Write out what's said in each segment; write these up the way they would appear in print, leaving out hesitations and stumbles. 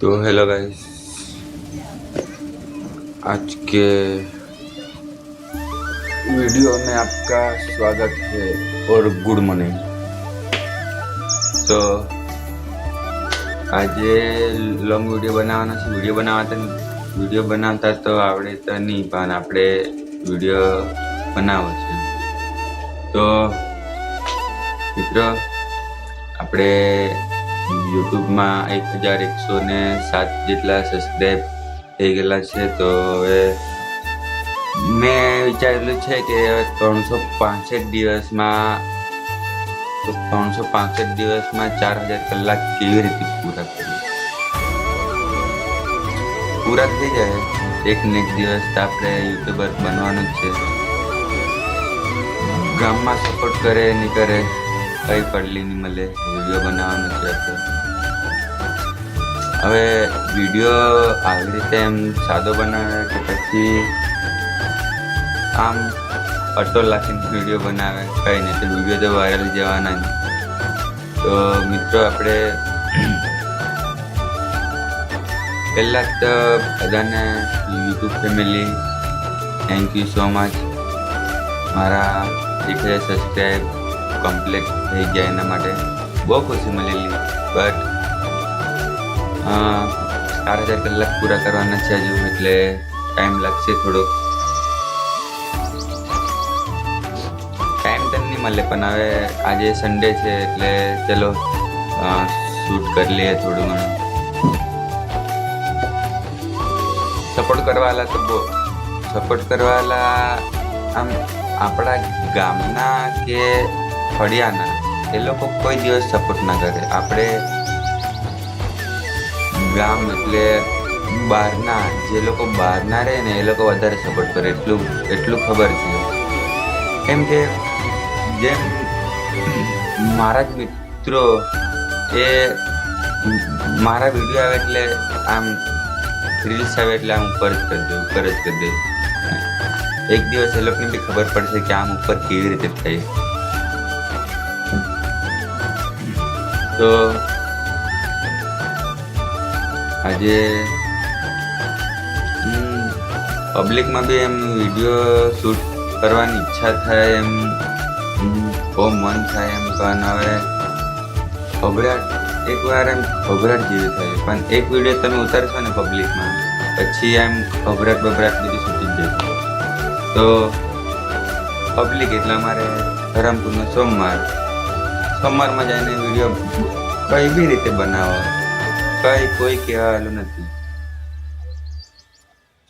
तो hello guys, आज के वीडियो में आपका स्वागत है और गुड मॉर्निंग। तो आज लॉन्ग वीडियो बनावता तो आवड़े तो नहीं, पण आपणे वीडियो बनावो छे। तो मित्रों, આપણે યુટ્યુબમાં 1107 જેટલા સબસ્ક્રાઈબ થઈ ગયેલા છે। તો હવે મેં વિચારેલું છે કે 365 દિવસમાં 4000 કલાક કેવી રીતે પૂરા થઈ જાય। એક ને એક દિવસ તો આપણે યુટ્યુબર બનવાનું જ છે। ગામમાં સપોર્ટ કરે નહીં કરે કઈ પડલી નહીં મળે, વિડીયો બનાવવાનો છે। હવે વિડીયો આવી રીતે એમ સાદો બનાવે કે પછી આમ અટો લાખીને વિડીયો બનાવે, કઈ નહીં, તો વિડીયો તો વાયરલ જવાના જ। તો મિત્રો, આપણે પહેલાં તો બધાને YouTube family thank you so much. મારા 1000 સબસ્ક્રાઈબ કમ્પ્લીટ થઈ ગયા, એના માટે બહુ ખુશી મળેલી। બટ 4000 કલાક પૂરા કરવાના છે હજુ, એટલે ટાઈમ લાગશે થોડોક। ટાઈમ તો નહીં મળે, પણ હવે આજે સન્ડે છે એટલે ચલો શૂટ કરી લઈએ થોડું ઘણું। સપોર્ટ કરવાવાળા આમ આપણા ગામના કે ફળિયાના એ લોકો કોઈ દિવસ સપોર્ટ ના કરે। આપણે ગામ એટલે બહારના, જે લોકો બહારના રહે ને એ લોકો વધારે સપોર્ટ કરે, એટલું ખબર છે। કેમ કે જેમ મારા જ મિત્રો એ મારા વિડીયો આવે એટલે આમ રીલ્સ આવે એટલે આમ ઉપર જ કરી દે। એક દિવસ એ લોકોને બી ખબર પડશે કે આમ ઉપર કેવી રીતે થાય। તો આજે પબ્લિકમાં બી એમ વિડીયો શૂટ કરવાની ઈચ્છા થાય, એમ બહુ મન થાય એમ, પણ હવે એકવાર એમ ખબરાટ જેવી થાય। પણ એક વિડીયો તમે ઉતારશો ને પબ્લિકમાં, પછી એમ ખબરાટ બધું છૂટી જાય। તો પબ્લિક એટલે અમારે ધરમપુરનો સોમવારમાં જઈને વિડીયો કઈ બી રીતે બનાવો, કોઈ કહેવાનું નથી।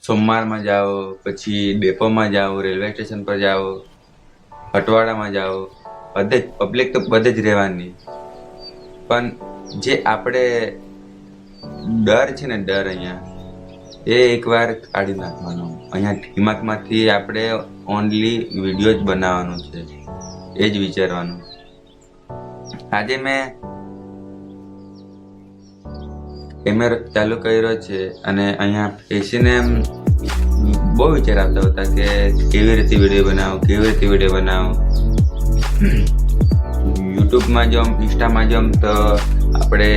સોમવારમાં જાઓ, પછી ડેપોમાં જાઓ, રેલવે સ્ટેશન પર જાઓ, હટવાડામાં જાઓ, બધે જ પબ્લિક તો બધે જ રહેવાની। પણ જે આપણે ડર છે ને, અહીંયા એ એકવાર કાઢી નાખવાનો। અહીંયા દિમાગમાંથી આપણે ઓનલી વિડીયો જ બનાવવાનું છે, એ જ વિચારવાનું। આજે મેં કેમેરો ચાલુ કર્યો છે અને અહીંયા બેસીને બહુ વિચાર આવતા હતા કે કેવી રીતે વિડીયો બનાવો। યુટ્યુબમાં જો ઇન્સ્ટામાં જો તો આપણે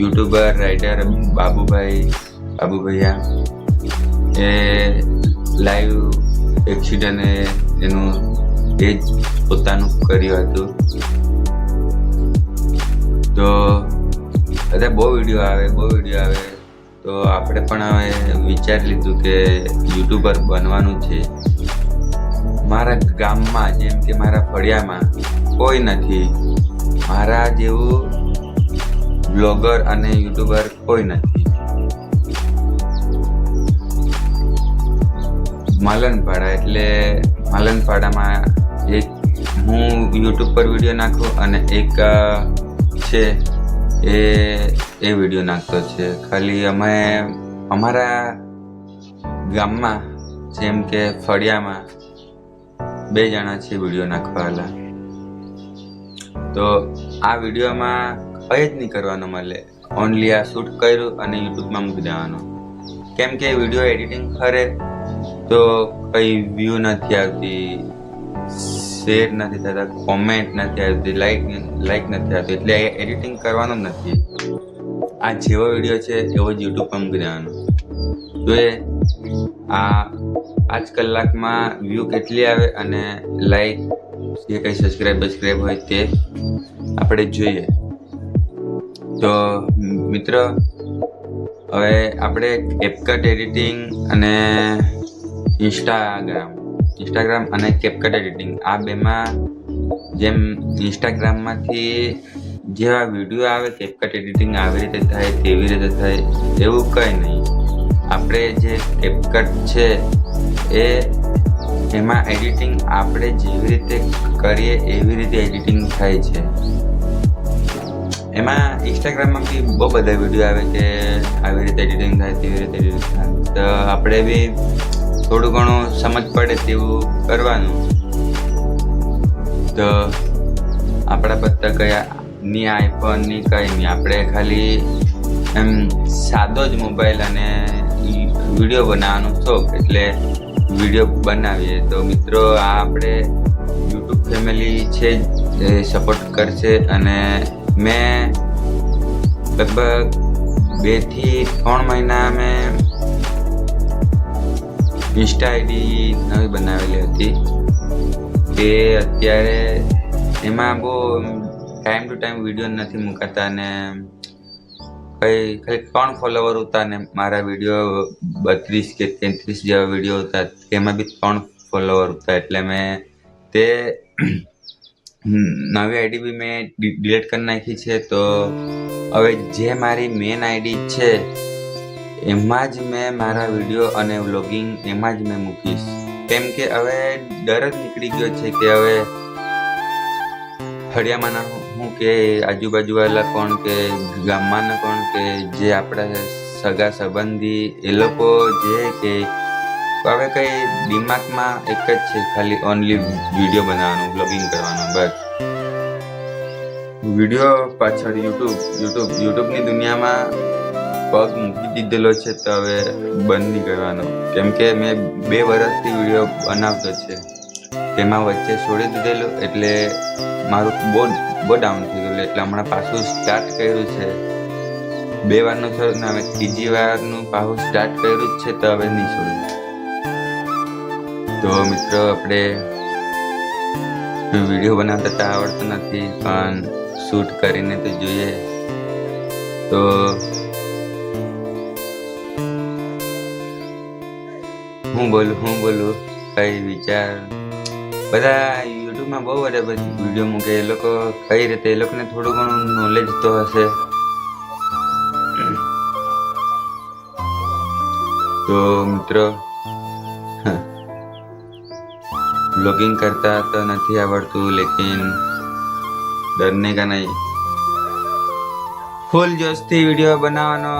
યુટ્યુબર રાઇટર બાબુભૈયા એ લાઈવ એક્સિડન્ટ એનું એ જ પોતાનું કર્યું હતું। તો બધા બહુ વિડીયો આવે, તો આપણે પણ હવે વિચારી લીધું કે યુટ્યુબર બનવાનું છે। મારા ગામમાં જેમ કે મારા ફળિયામાં કોઈ નથી, મારા જેવું બ્લોગર અને યુટ્યુબર કોઈ નથી। માલનપાડામાં એક હું યુટ્યુબ પર વિડીયો નાખું અને એક છે એ વિડીયો નાખતો છે। ખાલી અમે અમારા ગામમાં જેમ કે ફળિયામાં 2 જણા છે વિડીયો નાખવાવાળા। તો આ વિડીયોમાં કંઈ જ નહીં કરવાનું મળે, ઓનલી આ શૂટ કર્યું અને યુટ્યુબમાં મૂકી દેવાનું। કેમ કે વિડીયો એડિટિંગ કરે તો કંઈ વ્યૂ નથી આવતી, શેર નથી થતા, કોમેન્ટ નથી આવતી, લાઈક નથી આવતી, એટલે એડિટિંગ કરવાનું નથી। આ જેવો વિડીયો છે એવો જ યુટ્યુબ પર મૂકી દેવાનો. જોઈએ આ 5 કલાકમાં વ્યૂ કેટલી આવે અને લાઈક જે કંઈ સબસ્ક્રાઈબ હોય તે આપણે જોઈએ. તો મિત્રો હવે આપણે કેપકટ એડિટિંગ અને ઇન્સ્ટાગ્રામ અને કેપકટ એડિટિંગ આ બેમાં જેમ ઇન્સ્ટાગ્રામમાંથી જેવા વિડીયો આવે કેપકટ એડિટિંગ આવી રીતે થાય તેવી રીતે થાય એવું કંઈ નહીં. આપણે જે કેપકટ છે એમાં એડિટિંગ આપણે જેવી રીતે કરીએ એવી રીતે એડિટિંગ થાય છે. એમાં ઇન્સ્ટાગ્રામમાં બી બહુ બધા વિડીયો આવે કે આવી રીતે એડિટિંગ થાય તેવી રીતે એડિટિંગ થાય. તો આપણે બી થોડું ઘણું સમજ પડે તેવું કરવાનું. તો આપણા બધા કયા ની આઈફોન ની કંઈ નહીં, આપણે ખાલી એમ સાદો જ મોબાઈલ અને વિડીયો બનાવવાનો શોખ એટલે વિડીયો બનાવીએ. તો મિત્રો આ આપણે યુટ્યુબ ફેમિલી છે એ સપોર્ટ કરશે અને મેં લગભગ 2 થી 3 મહિના મેં ઇન્સ્ટા આઈડી નવી બનાવેલી હતી. તે અત્યારે એમાં બહુ ટાઈમ ટુ ટાઈમ વિડીયો નથી મુકાતા અને ખાલી 3 ફોલોવર હતા ને મારા વિડીયો 32 કે 33 જેવા વિડીયો હતા તેમાં બી 3 ફોલોવર હતા. એટલે મેં તે નવી આઈડી બી મેં ડિલીટ કરી નાખી છે. તો હવે જે મારી મેન આઈડી છે એમાં જ મેં મારા વિડીયો અને વ્લોગિંગ એમાં જ મેં મૂકીશ. કેમ કે હવે ડર જ નીકળી ગયો છે કે હવે ફળિયામાંના હું કે આજુબાજુવાળા કોણ કે ગામમાંના કોણ કે જે આપણા સગા સંબંધી એ લોકો જે કે હવે કંઈ દિમાગમાં એક જ છે ખાલી ઓનલી વિડીયો બનાવવાનું, બ્લોગિંગ કરવાનું બસ. વિડીયો પાછળ યુટ્યુબની દુનિયામાં પગ મૂકી દીધેલો છે તો હવે બંધ નહીં કરવાનો. કેમ કે મેં 2 વર્ષથી વિડીયો બનાવતો છે તેમાં વચ્ચે છોડી દીધેલો એટલે મારું બહુ ડાઉન થઈ ગયેલું. એટલે હમણાં પાછું સ્ટાર્ટ કર્યું છે. 2 વારનું છોડ્યું ને હવે 3જી વારનું પાછું સ્ટાર્ટ કર્યું જ છે તો હવે નહીં છોડું. તો મિત્રો આપણે વિડીયો બનાવતા તો આવડતું નથી પણ શૂટ કરીને તો જોઈએ. તો હું બોલું કઈ વિચાર બધા યુટ્યુબમાં બહુ બધા વિડીયો મૂકે એ લોકો કઈ રીતે એ લોકોને થોડું ઘણું નોલેજ તો હશે. તો મિત્રો બ્લોગિંગ કરતા તો નથી આવડતું લેકિન ડરને કા નહીં, ફૂલ જોશથી વિડીયો બનાવવાનો.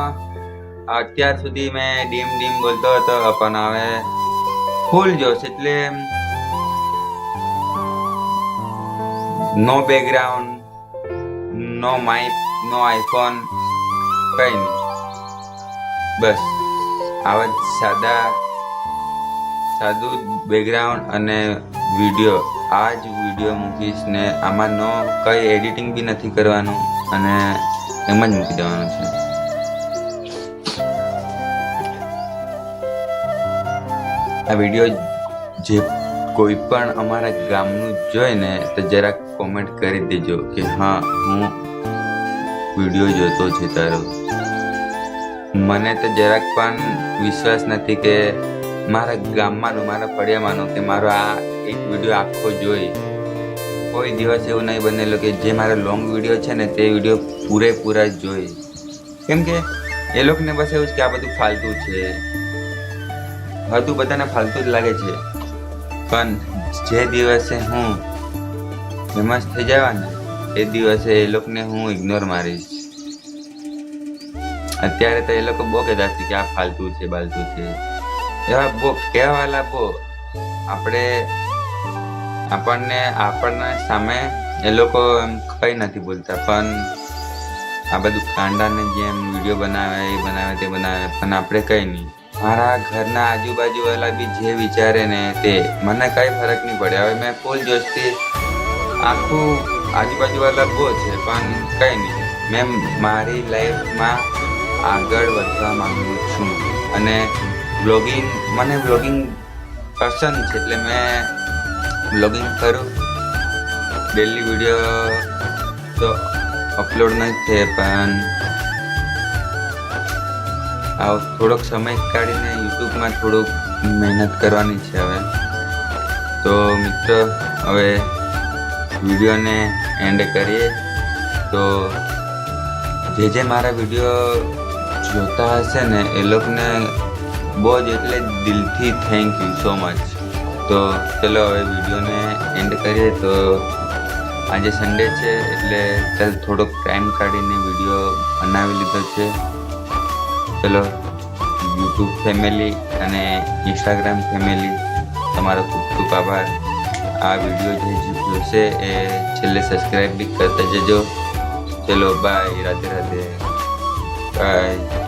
અત્યાર સુધી મેં ડીમ બોલતો હતો પણ હવે ફૂલ જોશ એટલે નો બેકગ્રાઉન્ડ, નો માઇક, નો આઈફોન, કંઈ નહીં, બસ આવા જ સાદું બેકગ્રાઉન્ડ અને વિડીયો આ જ વિડીયો મૂકીશ ને આમાં નો કંઈ એડિટિંગ બી નથી કરવાનું અને એમ જ મૂકી દેવાનું છે. આ વિડીયો જે કોઈ પણ અમારા ગામનું જોઈ ને તો જરાક કોમેન્ટ કરી દેજો કે હા હું વિડીયો જોતો છે તારો. મને તો જરાક પણ વિશ્વાસ નથી કે મારા ગામમાંનો, મારા ફળિયામાંનો કે મારો આ એક વિડીયો આખો જોઈ. કોઈ દિવસ એવું નહીં બનેલો કે જે મારા લોંગ વિડીયો છે ને તે વિડીયો પૂરેપૂરા જ જોઈ. કેમ કે એ લોકોને બસ એવું જ કે આ બધું ફાલતુ છે. બધું બધાને ફાલતુ જ લાગે છે પણ જે દિવસે હું ફેમસ થઈ જવાના એ દિવસે એ લોકોને હું ઇગ્નોર મારીશ. અત્યારે તો એ લોકો બહુ કહેતા છે કે આ ફાલતુ છે બાલતુ છે એવા બહુ કહેવાલા બહુ. આપણને સામે એ લોકો એમ કંઈ નથી બોલતા પણ આ બધું કાંડાને જેમ વિડીયો બનાવે એ બનાવે તે બનાવે પણ આપણે કંઈ નહીં. મારા ઘરના આજુબાજુવાળા બી જે વિચારે ને તે મને કંઈ ફરક નહીં પડે. હવે મેં ફૂલ જોશથી આખું આજુબાજુવાળા બહુ છે પણ કંઈ નહીં, મેં મારી લાઈફમાં આગળ વધવા માંગુ છું અને મને વ્લોગિંગ પસંદ છે, એટલે મેં વ્લોગિંગ કરું. ડેલી વિડીયો તો અપલોડ નથી થયે, પણ થોડોક સમય કાઢીને યુટ્યુબમાં થોડુંક મહેનત કરવાની છે હવે. તો મિત્રો, હવે વિડીયોને એન્ડ કરીએ. તો જે મારા વિડીયો જોતા હશે ને એ લોકોને બહુ જ એટલે દિલથી થેન્ક યુ સો મચ. તો ચલો હવે વિડીયોને એન્ડ કરીએ. તો આજે સન્ડે છે એટલે ચાલ થોડોક ટાઈમ કાઢીને વિડીયો બનાવી લીધો છે. ચલો, યુટ્યુબ ફેમિલી અને ઇન્સ્ટાગ્રામ ફેમિલી, તમારો ખૂબ ખૂબ આભાર. આ વિડીયો જે જોશે એ છેલ્લે સબસ્ક્રાઈબ બી કરતા જજો. ચલો બાય, રાધે રાધે, બાય.